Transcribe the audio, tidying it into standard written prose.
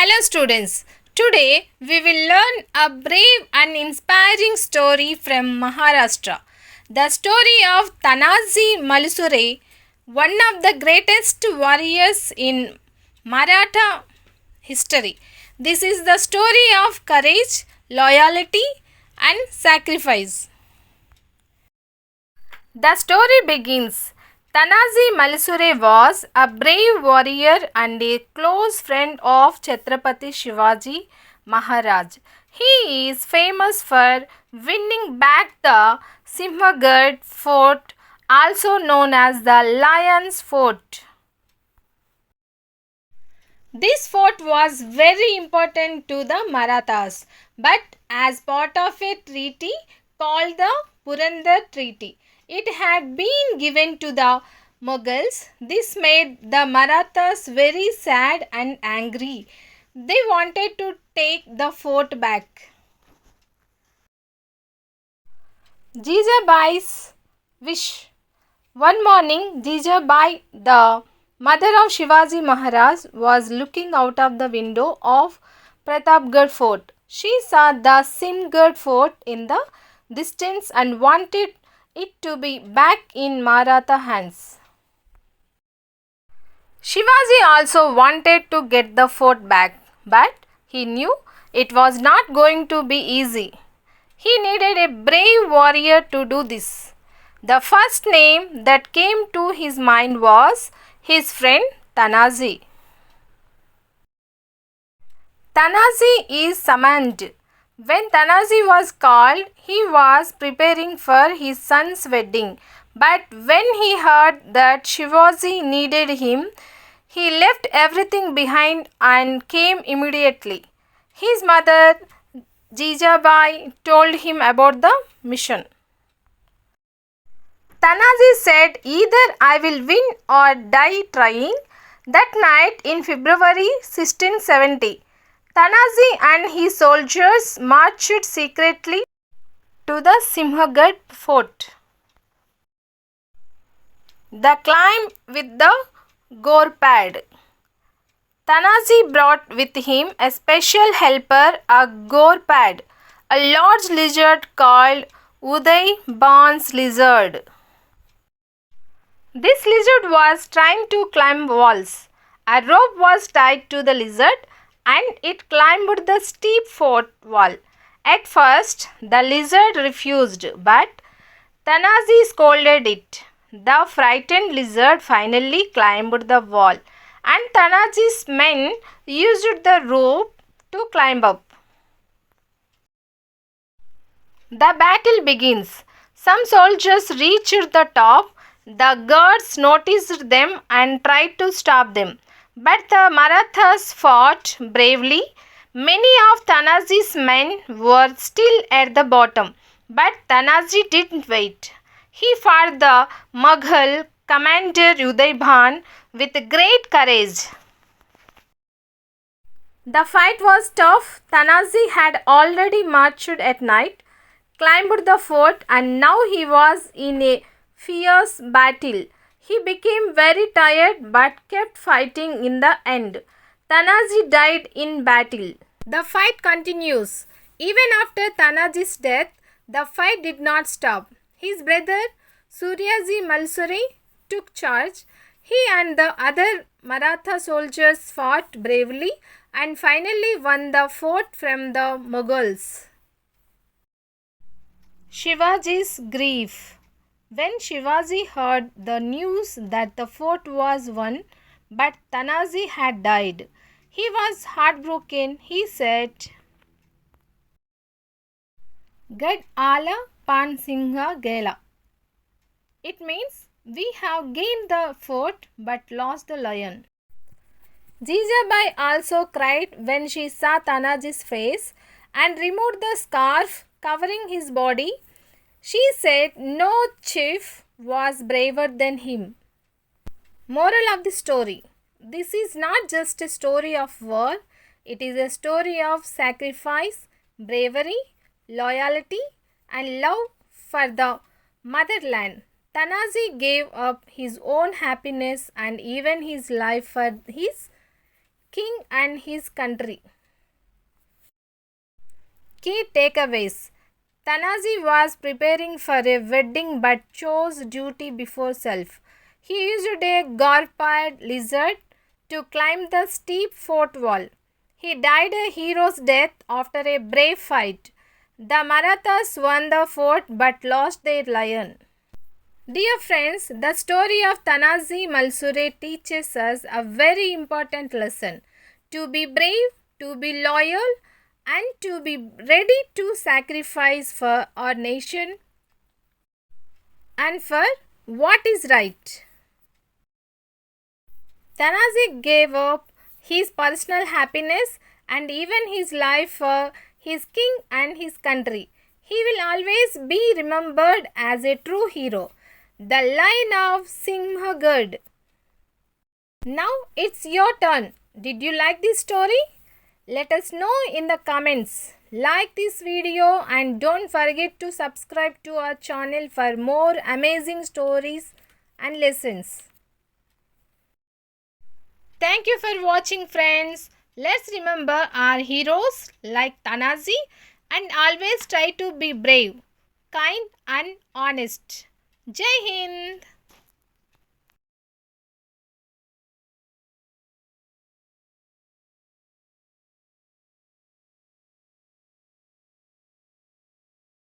Hello students. Today we will learn a brave and inspiring story from Maharashtra. The story of Tanaji Malusare, one of the greatest warriors in Maratha history. This is the story of courage, loyalty and sacrifice. The story begins. Tanaji Malusare was a brave warrior and a close friend of Chhatrapati Shivaji Maharaj. He is famous for winning back the Sinhagad Fort, also known as the Lion's Fort. This fort was very important to the Marathas, but as part of a treaty called the Purandar Treaty, it had been given to the Mughals. This made the Marathas very sad and angry. They wanted to take the fort back. Jijabai's wish. One morning, Jijabai, the mother of Shivaji Maharaj, was looking out of the window of Pratapgarh Fort. She saw the Sinhagad Fort in the distance and wanted it to be back in Maratha hands. Shivaji also wanted to get the fort back, but he knew it was not going to be easy. He needed a brave warrior to do this. The first name that came to his mind was his friend Tanaji. Tanaji is summoned. When Tanaji was called, he was preparing for his son's wedding. But when he heard that Shivaji needed him, he left everything behind and came immediately. His mother, Jijabai, told him about the mission. Tanaji said, "Either I will win or die trying." That night in February 1670, Tanaji and his soldiers marched secretly to the Sinhagad Fort. The climb with the gore-pad. Tanaji brought with him a special helper, a gore-pad, a large lizard called Uday Barnes lizard. This lizard was trying to climb walls. A rope was tied to the lizard and it climbed the steep fort wall. At first, the lizard refused, but Tanaji scolded it. The frightened lizard finally climbed the wall, and Tanaji's men used the rope to climb up. The battle begins. Some soldiers reached the top. The guards noticed them and tried to stop them. But the Marathas fought bravely. Many of Tanaji's men were still at the bottom, but Tanaji didn't wait. He fought the Mughal commander Uday with great courage. The fight was tough. Tanaji had already marched at night, climbed the fort, and now he was in a fierce battle. He became very tired but kept fighting in the end. Tanaji died in battle. The fight continues. Even after Tanaji's death, the fight did not stop. His brother Tanaji Malusare took charge. He and the other Maratha soldiers fought bravely and finally won the fort from the Mughals. Shivaji's grief. When Shivaji heard the news that the fort was won but Tanaji had died, he was heartbroken. He said, "Gad aala pan Sinha gela." It means we have gained the fort but lost the lion. Jijabai also cried when she saw Tanaji's face and removed the scarf covering his body. She said no chief was braver than him. Moral of the story. This is not just a story of war, it is a story of sacrifice, bravery, loyalty, and love for the motherland. Tanaji gave up his own happiness and even his life for his king and his country. Key takeaways. Tanaji was preparing for a wedding but chose duty before self. He used a gorpad lizard to climb the steep fort wall. He died a hero's death after a brave fight. The Marathas won the fort but lost their lion. Dear friends, the story of Tanaji Malusare teaches us a very important lesson. To be brave, to be loyal, and to be ready to sacrifice for our nation and for what is right. Tanaji gave up his personal happiness and even his life for his king and his country. He will always be remembered as a true hero. The line of Sinhagad. Now it's your turn. Did you like this story? Let us know in the comments. Like this video and don't forget to subscribe to our channel for more amazing stories and lessons. Thank you for watching, friends. Let's remember our heroes like Tanaji and always try to be brave, kind and honest. Jai Hind!